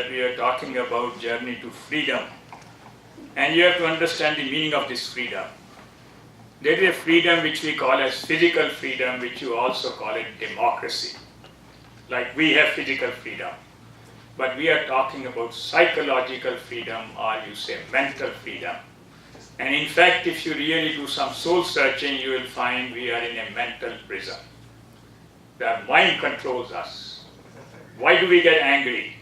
that we are talking about journey to freedom. And you have to understand the meaning of this freedom. There is a freedom which we call as physical freedom, which you also call it democracy. Like we have physical freedom. But we are talking about psychological freedom, or you say mental freedom. And in fact, if you really do some soul searching, you will find we are in a mental prison. The mind controls us. Why do we get angry?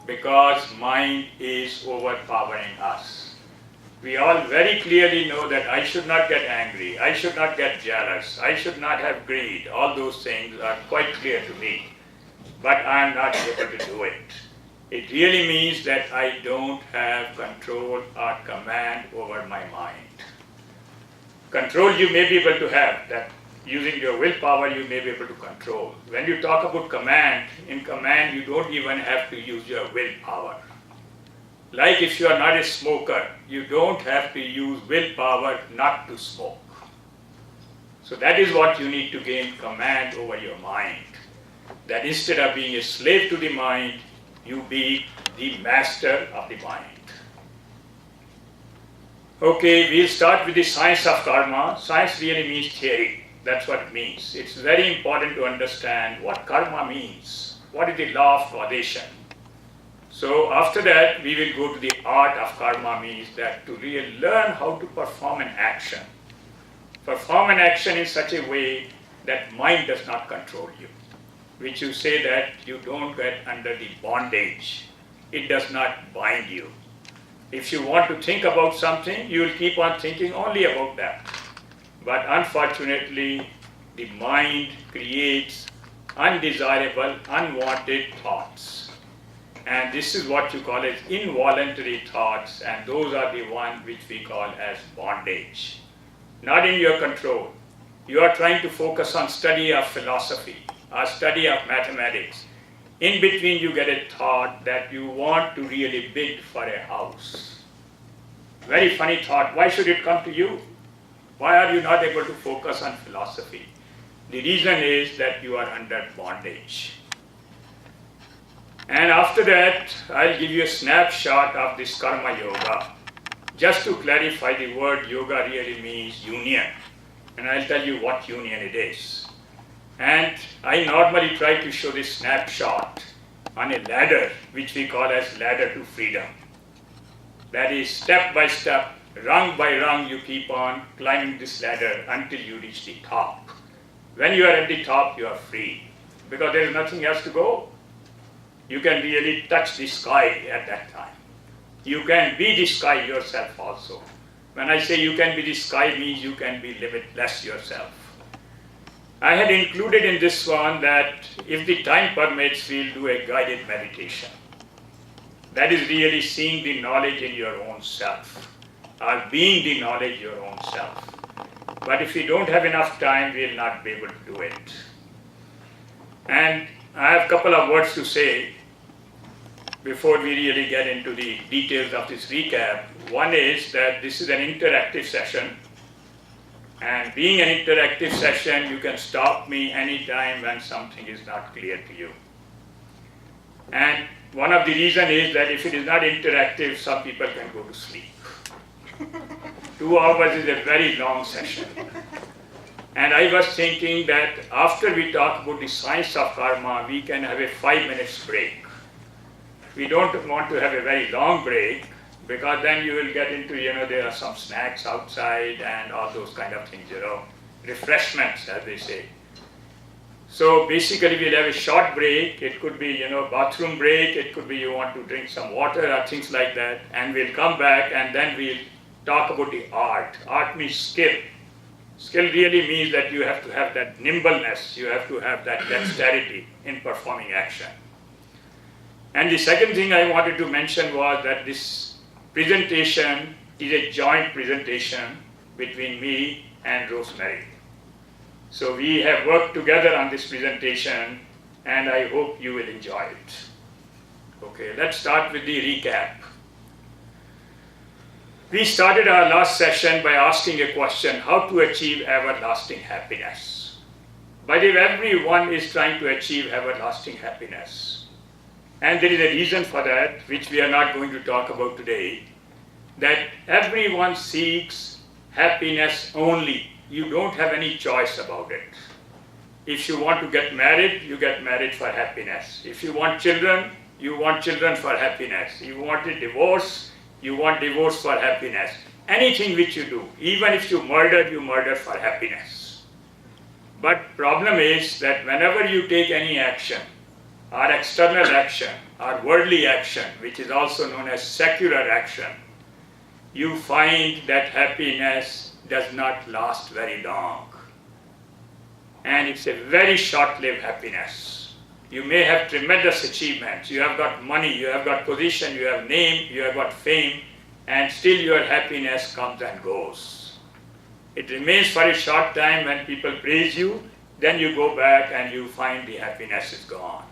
Because mind is overpowering us. We all very clearly know that I should not get angry, I should not get jealous, I should not have greed. All those things are quite clear to me. But I am not able to do it. It really means that I don't have control or command over my mind. Control you may be able to have, that using your willpower you may be able to control. When you talk about command, in command you don't even have to use your willpower. Like if you are not a smoker, you don't have to use willpower not to smoke. So that is what you need to gain command over your mind. That instead of being a slave to the mind, you be the master of the mind. Okay, we'll start with the science of karma. Science really means theory. That's what it means. It's very important to understand what karma means. What is the law of causation? So after that, we will go to the art of karma, means that to really learn how to perform an action. Perform an action in such a way that mind does not control you, which you say that you don't get under the bondage. It does not bind you. If you want to think about something, you will keep on thinking only about that. But unfortunately, the mind creates undesirable, unwanted thoughts. And this is what you call as involuntary thoughts, and those are the ones which we call as bondage. Not in your control. You are trying to focus on study of philosophy, or study of mathematics. In between you get a thought that you want to really bid for a house. Very funny thought. Why should it come to you? Why are you not able to focus on philosophy? The reason is that you are under bondage. And after that, I'll give you a snapshot of this karma yoga. Just to clarify, the word yoga really means union. And I'll tell you what union it is. And I normally try to show this snapshot on a ladder, which we call as ladder to freedom. That is, step by step, rung by rung, you keep on climbing this ladder until you reach the top. When you are at the top, you are free, because there is nothing else to go. You can really touch the sky at that time. You can be the sky yourself also. When I say you can be the sky, means you can be limitless yourself. I had included in this one that if the time permits, we'll do a guided meditation. That is really seeing the knowledge in your own self, or being the knowledge your own self. But if we don't have enough time, we'll not be able to do it. And I have a couple of words to say before we really get into the details of this recap. One is that this is an interactive session. And being an interactive session, you can stop me anytime when something is not clear to you. And one of the reasons is that if it is not interactive, some people can go to sleep. 2 hours is a very long session. And I was thinking that after we talk about the science of karma, we can have a 5 minutes break. We don't want to have a very long break, because then you will get into, there are some snacks outside and all those kind of things, refreshments, as they say. So basically we'll have a short break. It could be, bathroom break. It could be you want to drink some water or things like that. And we'll come back and then we'll talk about the art. Art means skill. Skill really means that you have to have that nimbleness. You have to have that dexterity in performing action. And the second thing I wanted to mention was that this presentation is a joint presentation between me and Rosemary. So we have worked together on this presentation, and I hope you will enjoy it. Okay, let's start with the recap. We started our last session by asking a question: how to achieve everlasting happiness? By the way, everyone is trying to achieve everlasting happiness. And there is a reason for that, which we are not going to talk about today, that everyone seeks happiness only. You don't have any choice about it. If you want to get married, you get married for happiness. If you want children, you want children for happiness. You want a divorce, you want divorce for happiness. Anything which you do, even if you murder for happiness. But problem is that whenever you take any action, or external action, or worldly action, which is also known as secular action, you find that happiness does not last very long. And it's a very short-lived happiness. You may have tremendous achievements, you have got money, you have got position, you have name, you have got fame, and still your happiness comes and goes. It remains for a short time. When people praise you, then you go back and you find the happiness is gone.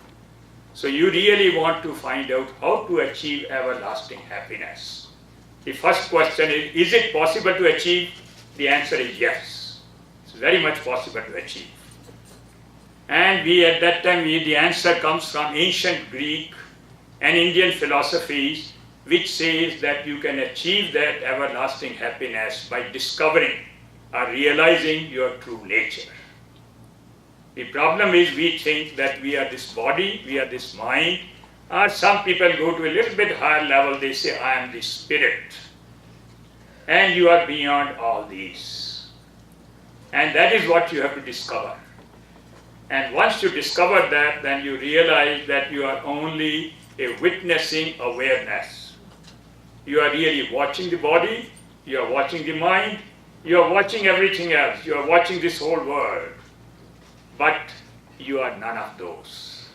So you really want to find out how to achieve everlasting happiness. The first question is it possible to achieve? The answer is yes. It's very much possible to achieve. And at that time, the answer comes from ancient Greek and Indian philosophies, which says that you can achieve that everlasting happiness by discovering or realizing your true nature. The problem is we think that we are this body, we are this mind, or some people go to a little bit higher level, they say, I am the spirit. And you are beyond all these. And that is what you have to discover. And once you discover that, then you realize that you are only a witnessing awareness. You are really watching the body, you are watching the mind, you are watching everything else, you are watching this whole world. But you are none of those.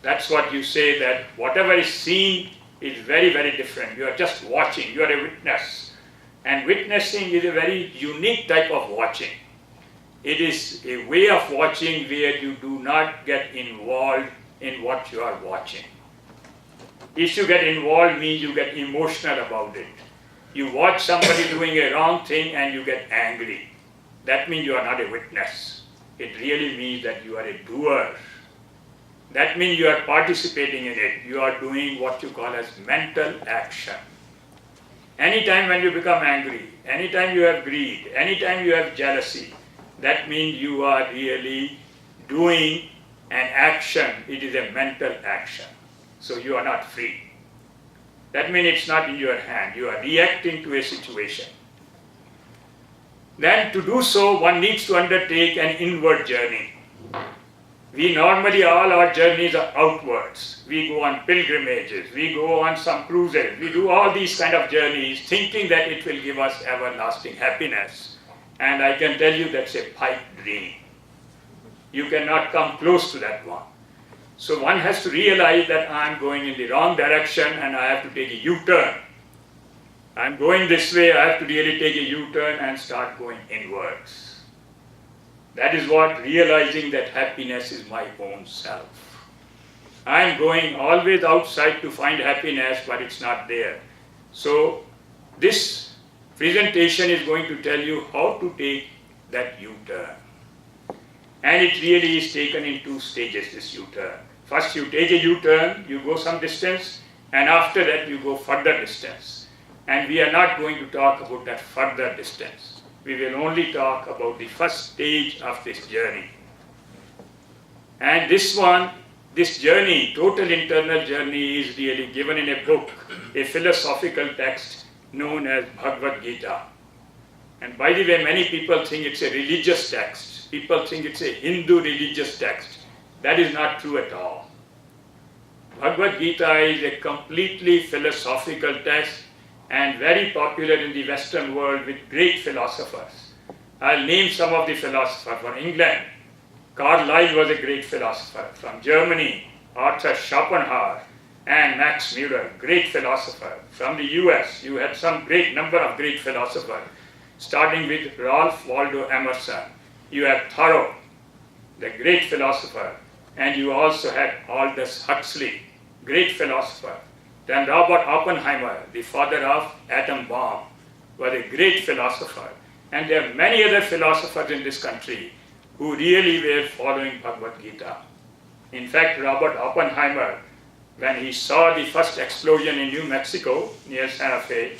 That's what you say, that whatever is seen is very, very different. You are just watching, you are a witness. And witnessing is a very unique type of watching. It is a way of watching where you do not get involved in what you are watching. If you get involved, means you get emotional about it. You watch somebody doing a wrong thing and you get angry. That means you are not a witness. It really means that you are a doer. That means you are participating in it. You are doing what you call as mental action. Anytime when you become angry, anytime you have greed, anytime you have jealousy, that means you are really doing an action. It is a mental action. So you are not free. That means it's not in your hand. You are reacting to a situation. Then to do so, one needs to undertake an inward journey. We normally, all our journeys are outwards. We go on pilgrimages, we go on some cruises, we do all these kind of journeys thinking that it will give us everlasting happiness. And I can tell you that's a pipe dream. You cannot come close to that one. So one has to realize that I'm going in the wrong direction and I have to take a U-turn. I'm going this way, I have to really take a U-turn and start going inwards. That is what realizing that happiness is my own self. I'm going always outside to find happiness, but it's not there. So this presentation is going to tell you how to take that U-turn. And it really is taken in two stages, this U-turn. First you take a U-turn, you go some distance, and after that you go further distance. And we are not going to talk about that further distance. We will only talk about the first stage of this journey. And this journey, total internal journey, is really given in a book, a philosophical text known as Bhagavad Gita. And by the way, many people think it's a religious text. People think it's a Hindu religious text. That is not true at all. Bhagavad Gita is a completely philosophical text and very popular in the Western world with great philosophers. I'll name some of the philosophers. From England, Carlyle was a great philosopher. From Germany, Arthur Schopenhauer and Max Muller, great philosopher. From the US, you had some great number of great philosophers, starting with Ralph Waldo Emerson. You have Thoreau, the great philosopher, and you also had Aldous Huxley, great philosopher. Then Robert Oppenheimer, the father of atom bomb, was a great philosopher. And there are many other philosophers in this country who really were following Bhagavad Gita. In fact, Robert Oppenheimer, when he saw the first explosion in New Mexico near Santa Fe,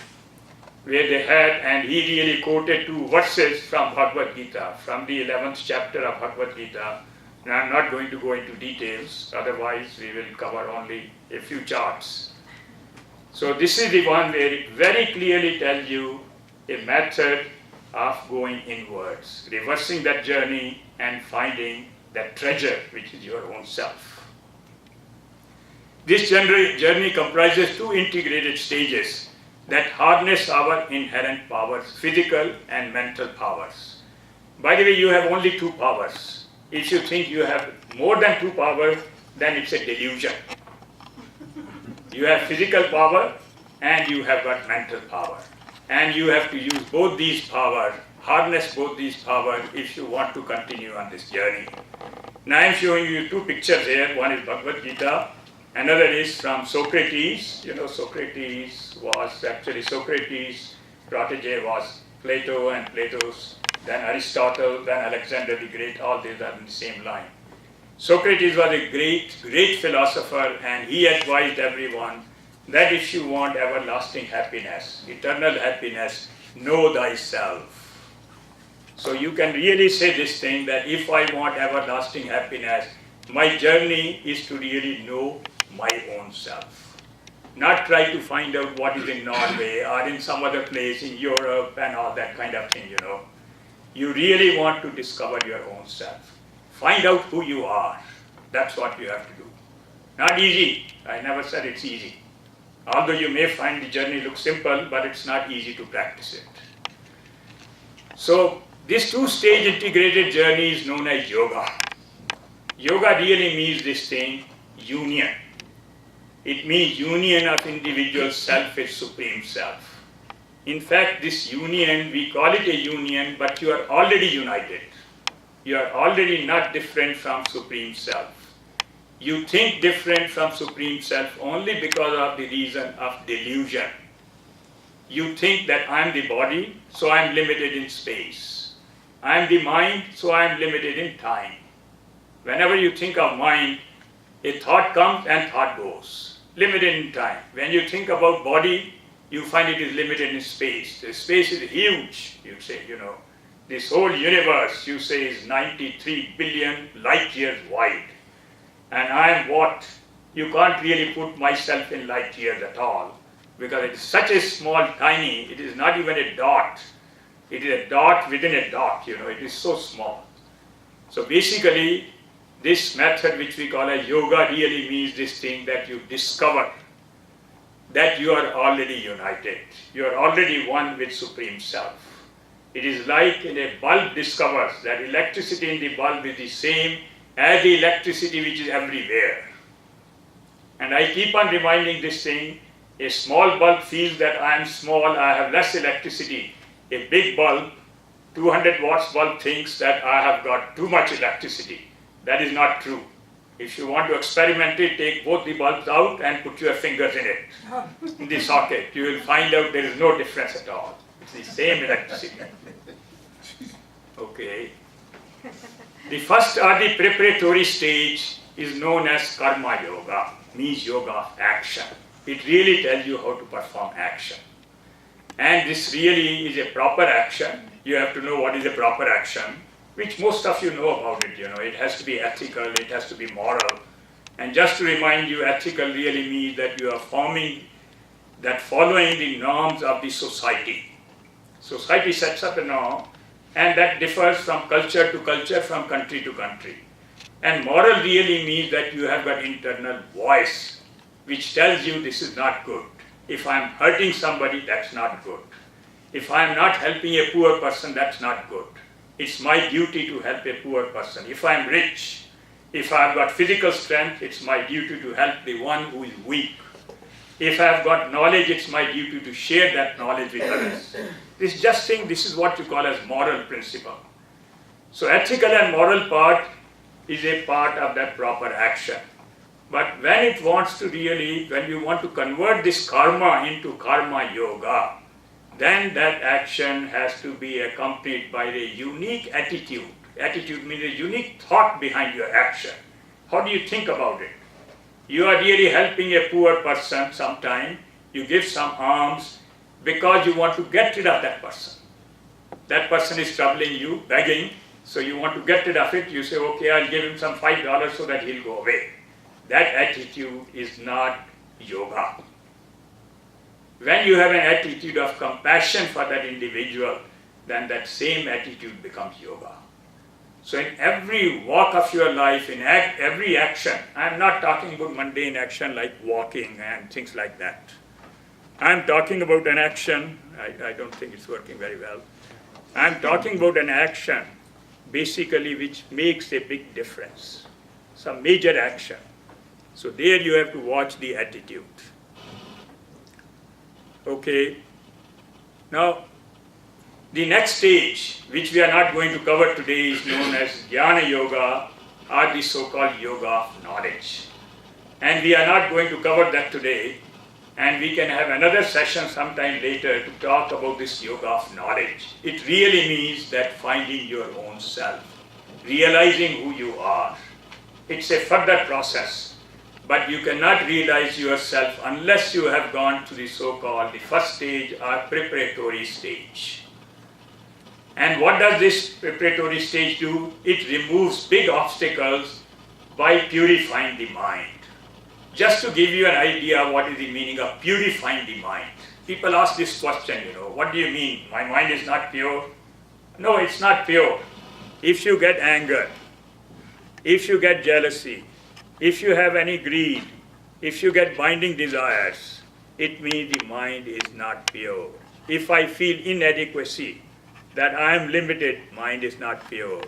where they had, and he really quoted two verses from Bhagavad Gita, from the 11th chapter of Bhagavad Gita. And I'm not going to go into details, otherwise we will cover only a few charts. So this is the one where it very clearly tells you a method of going inwards, reversing that journey and finding that treasure which is your own self. This journey comprises two integrated stages that harness our inherent powers, physical and mental powers. By the way, you have only two powers. If you think you have more than two powers, then it's a delusion. You have physical power and you have got mental power. And you have to use both these powers, harness both these powers if you want to continue on this journey. Now I am showing you two pictures here. One is Bhagavad Gita, another is from Socrates. You know, Socrates' protege was Plato, and Plato's, then Aristotle, then Alexander the Great, all these are in the same line. Socrates was a great philosopher, and he advised everyone that if you want everlasting happiness, eternal happiness, know thyself. So you can really say this thing, that if I want everlasting happiness, my journey is to really know my own self. Not try to find out what is in Norway or in some other place in Europe and all that kind of thing, you know. You really want to discover your own self. Find out who you are. That's what you have to do. Not easy. I never said it's easy. Although you may find the journey looks simple, but it's not easy to practice it. So this two-stage integrated journey is known as yoga. Yoga really means this thing, union. It means union of individual self with supreme self. In fact, this union, we call it a union, but you are already united. You are already not different from supreme self. You think different from supreme self only because of the reason of delusion. You think that I am the body, so I am limited in space. I am the mind, so I am limited in time. Whenever you think of mind, a thought comes and thought goes. Limited in time. When you think about body, you find it is limited in space. The space is huge, you say, you know. This whole universe, you say, is 93 billion light years wide. And I am what? You can't really put myself in light years at all, because it is such a small, tiny, it is not even a dot. It is a dot within a dot, you know, it is so small. So basically, this method which we call as yoga really means this thing, that you discover that you are already united. You are already one with Supreme Self. It is like in a bulb discovers that electricity in the bulb is the same as the electricity which is everywhere. And I keep on reminding this thing, a small bulb feels that I am small, I have less electricity. A big bulb, 200 watts bulb, thinks that I have got too much electricity. That is not true. If you want to experiment it, take both the bulbs out and put your fingers in it, in the socket. You will find out there is no difference at all. It's the same electricity. Okay. The first or the preparatory stage is known as karma yoga, means yoga of action. It really tells you how to perform action. And this really is a proper action. You have to know what is a proper action, which most of you know about it, you know. It has to be ethical, it has to be moral. And just to remind you, ethical really means that you are following the norms of the society. Society sets up a norm, and that differs from culture to culture, from country to country. And moral really means that you have got internal voice, which tells you this is not good. If I am hurting somebody, that's not good. If I am not helping a poor person, that's not good. It's my duty to help a poor person. If I am rich, if I have got physical strength, it's my duty to help the one who is weak. If I have got knowledge, it's my duty to share that knowledge with others. This is what you call as moral principle. So ethical and moral part is a part of that proper action. But when it wants to really, when you want to convert this karma into karma yoga, then that action has to be accompanied by a unique attitude. Attitude means a unique thought behind your action. How do you think about it? You are really helping a poor person sometime. You give some alms because you want to get rid of that person. That person is troubling you, begging, so you want to get rid of it. You say, okay, I'll give him some $5 so that he'll go away. That attitude is not yoga. When you have an attitude of compassion for that individual, then that same attitude becomes yoga. So in every walk of your life, in every action, I'm not talking about mundane action like walking and things like that. I'm talking about an action, I don't think it's working very well. I'm talking about an action basically which makes a big difference, some major action. So there you have to watch the attitude. Okay, now the next stage, which we are not going to cover today, is known as Jnana Yoga, or the so-called Yoga of Knowledge. And we are not going to cover that today, and we can have another session sometime later to talk about this Yoga of Knowledge. It really means that finding your own self, realizing who you are. It's a further process. But you cannot realize yourself unless you have gone to the so-called the first stage or preparatory stage. And what does this preparatory stage do? It removes big obstacles by purifying the mind. Just to give you an idea what is the meaning of purifying the mind. People ask this question, what do you mean? My mind is not pure? No, it's not pure. If you get anger, if you get jealousy, if you have any greed, if you get binding desires, it means the mind is not pure. If I feel inadequacy, that I am limited, mind is not pure.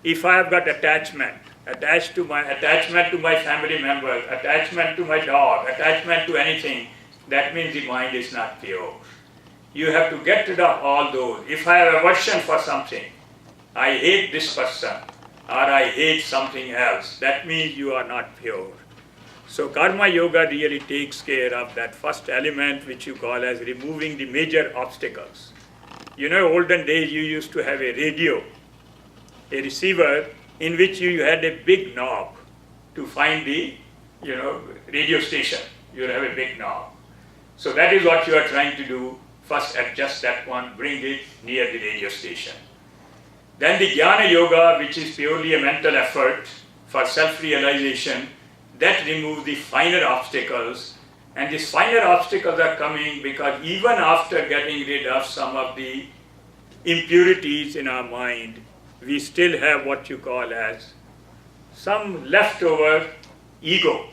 If I have got attachment to my family members, attachment to my dog, attachment to anything, that means the mind is not pure. You have to get rid of all those. If I have aversion for something, I hate this person, or I hate something else, that means you are not pure. So Karma Yoga really takes care of that first element which you call as removing the major obstacles. Olden days you used to have a radio, a receiver in which you had a big knob to find the radio station. You have a big knob. So that is what you are trying to do. First adjust that one, bring it near the radio station. Then the Jnana Yoga, which is purely a mental effort for self-realization, that removes the finer obstacles. And these finer obstacles are coming because even after getting rid of some of the impurities in our mind, we still have what you call as some leftover ego,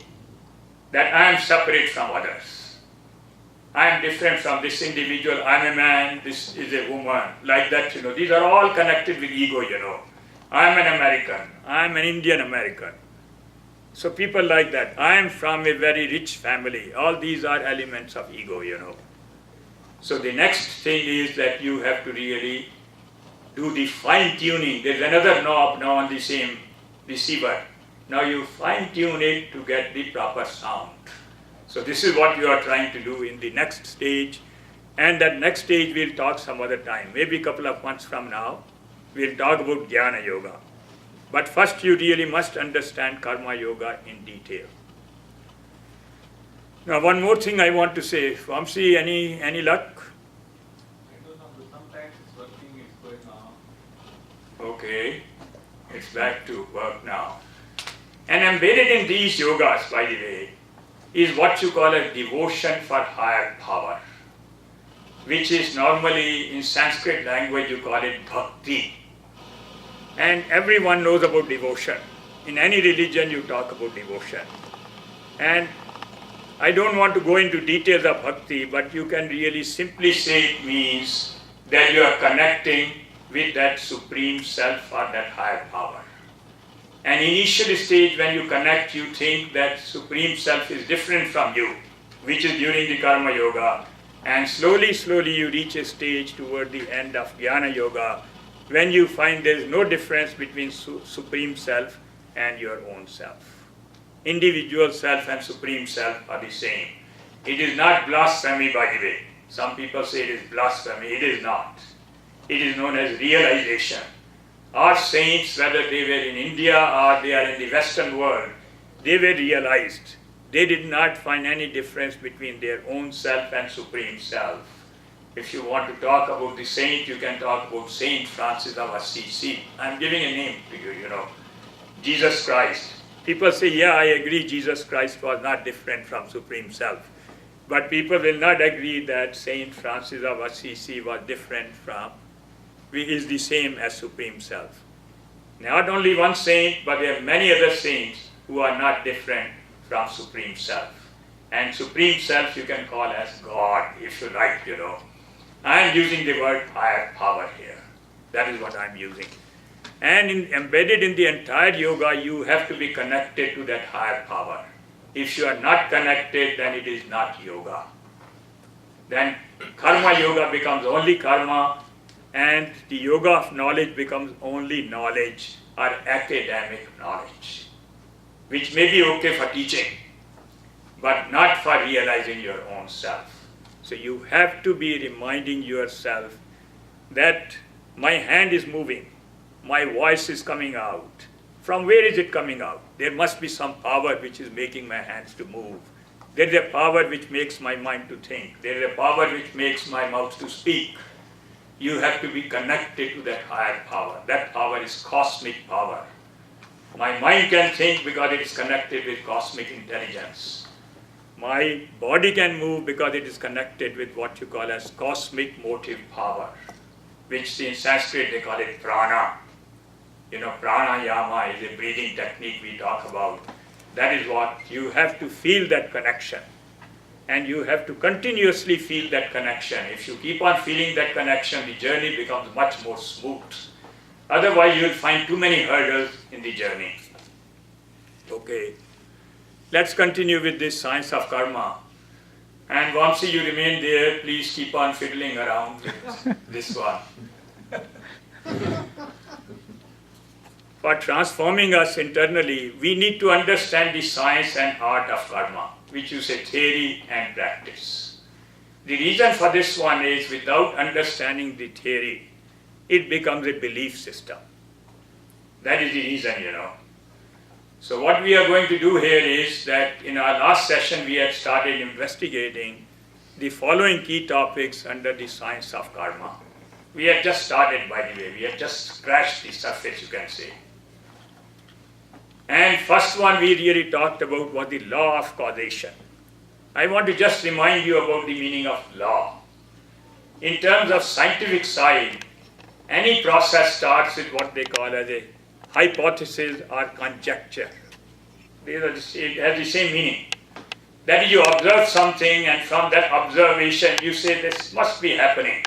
that I am separate from others. I am different from this individual, I am a man, this is a woman, like that, These are all connected with ego, I am an American, I am an Indian American. So people like that, I am from a very rich family. All these are elements of ego, So the next thing is that you have to really do the fine tuning. There's another knob now on the same receiver. Now you fine tune it to get the proper sound. So this is what you are trying to do in the next stage. And that next stage we'll talk some other time, maybe a couple of months from now. We'll talk about Jnana Yoga. But first you really must understand Karma Yoga in detail. Now one more thing I want to say. Vamsi, any luck? I don't know, but sometimes it's working, it's going on. Okay, it's back to work now. And embedded in these yogas, by the way, is what you call a devotion for higher power, which is normally in Sanskrit language you call it bhakti. And everyone knows about devotion. In any religion you talk about devotion. And I don't want to go into details of bhakti, but you can really simply say it means that you are connecting with that supreme self or that higher power. And initial stage when you connect, you think that supreme self is different from you, which is during the Karma Yoga. And slowly you reach a stage toward the end of Jnana Yoga when you find there is no difference between supreme self and your own self. Individual self and supreme self are the same. It is not blasphemy, by the way. Some people say it is blasphemy. It is not. It is known as realization. Our saints, whether they were in India or they are in the Western world, they were realized. They did not find any difference between their own self and Supreme Self. If you want to talk about the saint, you can talk about Saint Francis of Assisi. I'm giving a name to you, Jesus Christ. People say, yeah, I agree, Jesus Christ was not different from Supreme Self. But people will not agree that Saint Francis of Assisi was different from, is the same as Supreme Self. Not only one saint, but there are many other saints who are not different from Supreme Self. And Supreme Self you can call as God, if you like, I am using the word higher power here. That is what I am using. And embedded in the entire yoga, you have to be connected to that higher power. If you are not connected, then it is not yoga. Then karma yoga becomes only karma, and the yoga of knowledge becomes only knowledge or academic knowledge, which may be okay for teaching, but not for realizing your own self. So you have to be reminding yourself that my hand is moving, my voice is coming out. From where is it coming out? There must be some power which is making my hands to move. There is a power which makes my mind to think. There is a power which makes my mouth to speak. You have to be connected to that higher power. That power is cosmic power. My mind can think because it is connected with cosmic intelligence. My body can move because it is connected with what you call as cosmic motive power, which in Sanskrit they call it prana. Pranayama is a breathing technique we talk about. That is what you have to feel, that connection. And you have to continuously feel that connection. If you keep on feeling that connection, the journey becomes much more smooth. Otherwise, you will find too many hurdles in the journey. Okay. Let's continue with this science of karma. And Vamsi, you remain there. Please keep on fiddling around with this one. For transforming us internally, we need to understand the science and art of karma, which is a theory and practice. The reason for this one is without understanding the theory, it becomes a belief system. That is the reason, So what we are going to do here is that in our last session we had started investigating the following key topics under the science of karma. We had just started, by the way. We had just scratched the surface, you can say. And first one we really talked about was the law of causation. I want to just remind you about the meaning of law. In terms of scientific side, any process starts with what they call as a hypothesis or conjecture. It has the same meaning. That is, you observe something and from that observation you say this must be happening.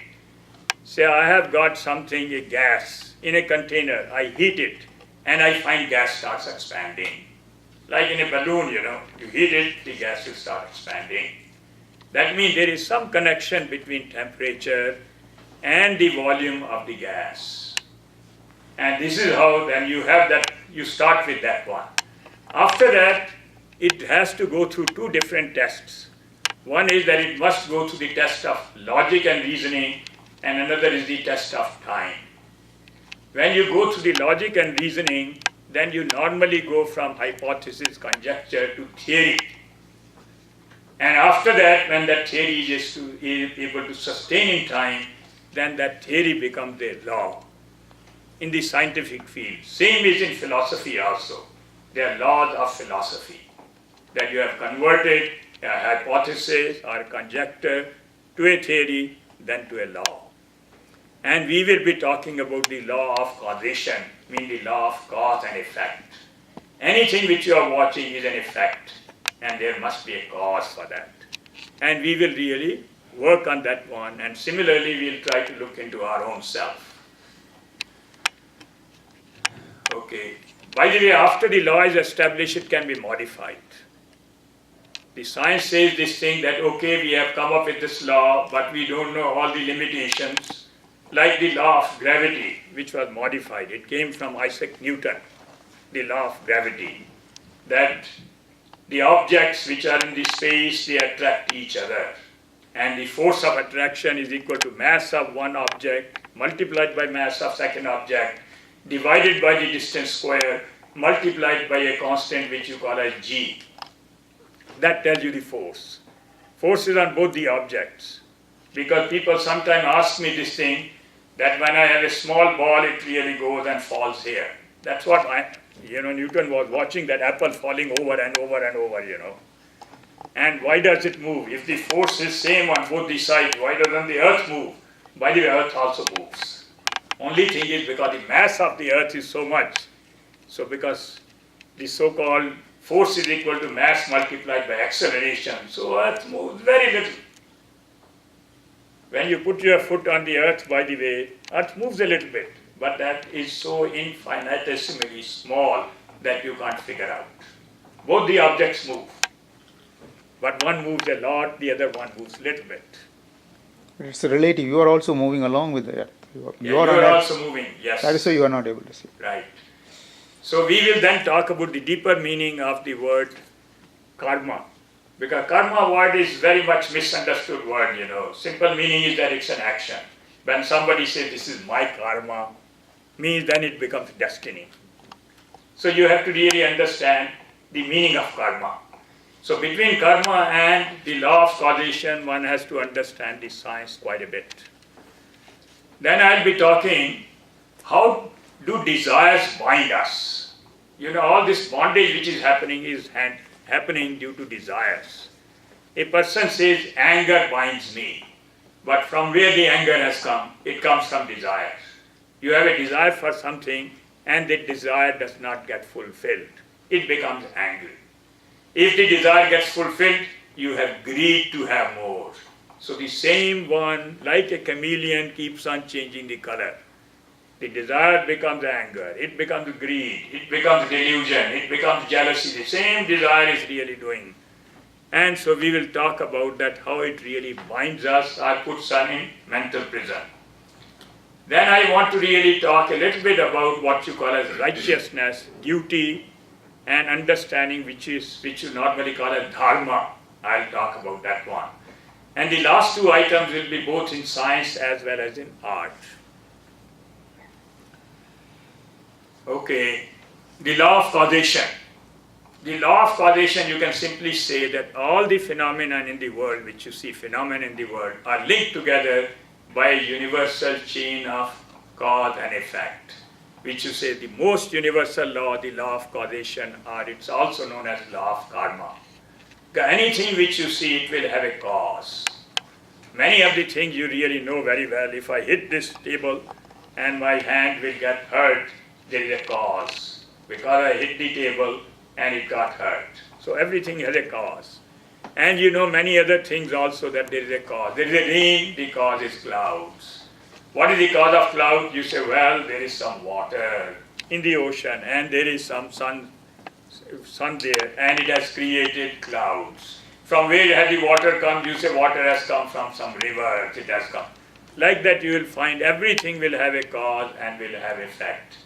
Say I have got something, a gas, in a container, I heat it and I find gas starts expanding. Like in a balloon, you heat it, the gas will start expanding. That means there is some connection between temperature and the volume of the gas. And this is how then you have that, you start with that one. After that, it has to go through two different tests. One is that it must go through the test of logic and reasoning, and another is the test of time. When you go through the logic and reasoning, then you normally go from hypothesis, conjecture to theory. And after that, when that theory is able to sustain in time, then that theory becomes a law in the scientific field. Same is in philosophy also. There are laws of philosophy that you have converted a hypothesis or a conjecture to a theory, then to a law. And we will be talking about the law of causation, meaning the law of cause and effect. Anything which you are watching is an effect, and there must be a cause for that. And we will really work on that one, and similarly we will try to look into our own self. Okay. By the way, after the law is established, it can be modified. The science says this thing that, okay, we have come up with this law, but we don't know all the limitations. Like the law of gravity, which was modified. It came from Isaac Newton, the law of gravity. That the objects which are in the space, they attract each other. And the force of attraction is equal to mass of one object multiplied by mass of second object divided by the distance square multiplied by a constant which you call as g. That tells you the force. Force is on both the objects. Because people sometimes ask me this thing, that when I have a small ball, it really goes and falls here. That's what Newton was watching that apple falling over and over and over, And why does it move? If the force is same on both the sides, why doesn't the earth move? By the way, earth also moves. Only thing is because the mass of the earth is so much. So because the so-called force is equal to mass multiplied by acceleration, so earth moves very little. When you put your foot on the earth, by the way, earth moves a little bit, but that is so infinitesimally small that you can't figure out. Both the objects move, but one moves a lot, the other one moves a little bit. It's relative. You are also moving along with the earth. You are also moving, yes. That is why you are not able to see. Right. So we will then talk about the deeper meaning of the word karma. Because karma word is very much misunderstood word, Simple meaning is that it's an action. When somebody says this is my karma, means then it becomes destiny. So you have to really understand the meaning of karma. So between karma and the law of causation, one has to understand the science quite a bit. Then I'll be talking, how do desires bind us? All this bondage which is happening due to desires. A person says, anger binds me. But from where the anger has come? It comes from desires. You have a desire for something and the desire does not get fulfilled. It becomes angry. If the desire gets fulfilled, you have greed to have more. So the same one, like a chameleon, keeps on changing the color. The desire becomes anger, it becomes greed, it becomes delusion, it becomes jealousy. The same desire is really doing. And so we will talk about that, how it really binds us or puts us in mental prison. Then I want to really talk a little bit about what you call as righteousness, duty, and understanding, which you normally call as dharma. I'll talk about that one. And the last two items will be both in science as well as in art. Okay, the law of causation. The law of causation, you can simply say that all the phenomena in the world, which you see phenomena in the world, are linked together by a universal chain of cause and effect, which you say the most universal law, the law of causation, or it's also known as law of karma. Anything which you see, it will have a cause. Many of the things you really know very well. If I hit this table and my hand will get hurt, there is a cause. Because I hit the table and it got hurt. So everything has a cause. And many other things also that there is a cause. There is a rain, the cause is clouds. What is the cause of cloud? You say, well, there is some water in the ocean and there is some sun there, and it has created clouds. From where has the water come? You say water has come from some river, it has come. Like that you will find everything will have a cause and will have effect.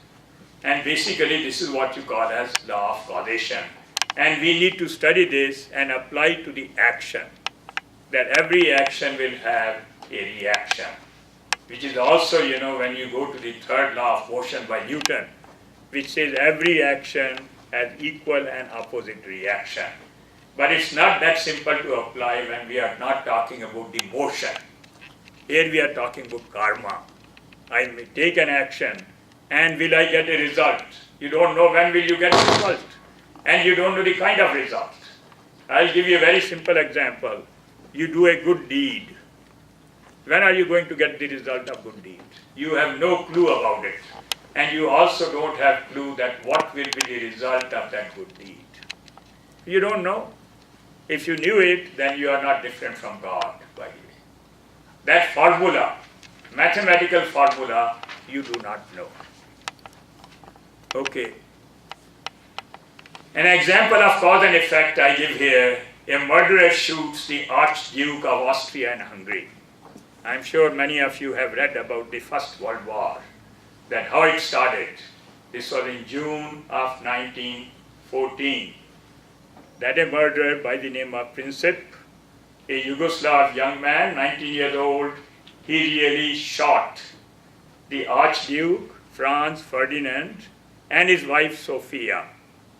And basically this is what you call as law of causation. And we need to study this and apply to the action. That every action will have a reaction. Which is also, when you go to the third law of motion by Newton, which says every action has equal and opposite reaction. But it's not that simple to apply when we are not talking about the motion. Here we are talking about karma. I may take an action and will I get a result? You don't know when will you get a result. And you don't know the kind of result. I'll give you a very simple example. You do a good deed. When are you going to get the result of good deed? You have no clue about it. And you also don't have clue that what will be the result of that good deed. You don't know. If you knew it, then you are not different from God, by the way. That formula, mathematical formula, you do not know. Okay. An example of cause and effect I give here. A murderer shoots the Archduke of Austria and Hungary. I'm sure many of you have read about the First World War, that how it started. This was in June of 1914. That a murderer by the name of Princip, a Yugoslav young man, 19 years old, he really shot the Archduke Franz Ferdinand and his wife Sophia.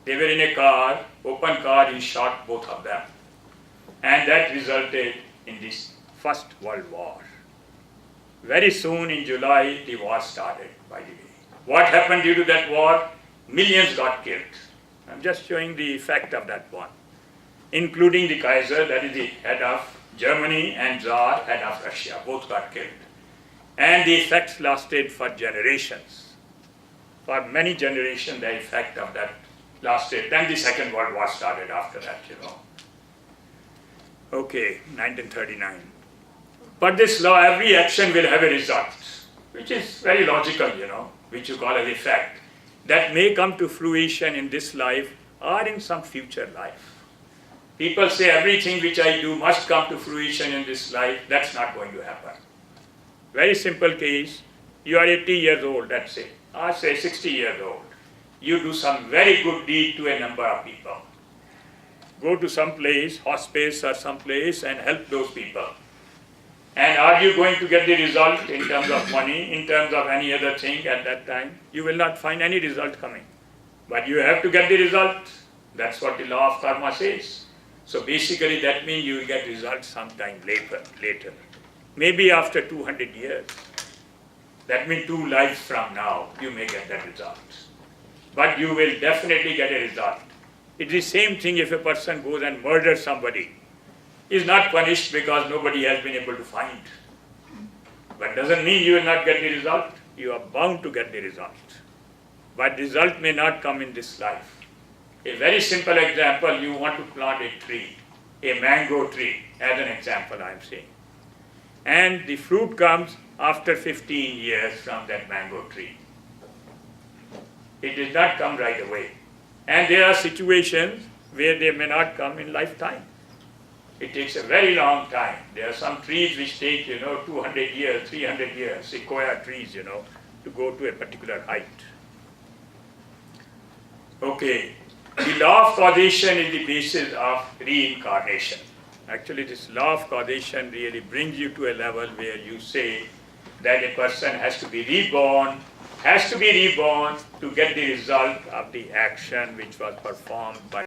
They were in a car, open car, he shot both of them. And that resulted in this First World War. Very soon in July, the war started, by the way. What happened due to that war? Millions got killed. I'm just showing the effect of that one, including the Kaiser, that is the head of Germany, and Tsar, head of Russia, both got killed. And the effects lasted for generations. For many generations, the effect of that lasted. Then the Second World War started after that, Okay, 1939. But this law, every action will have a result, which is very logical, which you call an effect, that may come to fruition in this life or in some future life. People say everything which I do must come to fruition in this life. That's not going to happen. Very simple case. You are 80 years old, let's say, or say 60 years old. You do some very good deed to a number of people. Go to some place, hospice or some place, and help those people. And are you going to get the result in terms of money, in terms of any other thing at that time? You will not find any result coming. But you have to get the result. That's what the law of karma says. So basically that means you will get results sometime later. Maybe after 200 years. That means 2 lives from now, you may get that result. But you will definitely get a result. It's the same thing if a person goes and murders somebody. Is not punished because nobody has been able to find. But doesn't mean you will not get the result. You are bound to get the result. But result may not come in this life. A very simple example, you want to plant a tree, a mango tree, as an example I am saying. And the fruit comes after 15 years from that mango tree. It does not come right away. And there are situations where they may not come in lifetime. It takes a very long time. There are some trees which take, 200 years, 300 years, sequoia trees, to go to a particular height. Okay, the law of causation is the basis of reincarnation. Actually, this law of causation really brings you to a level where you say that a person has to be reborn to get the result of the action which was performed by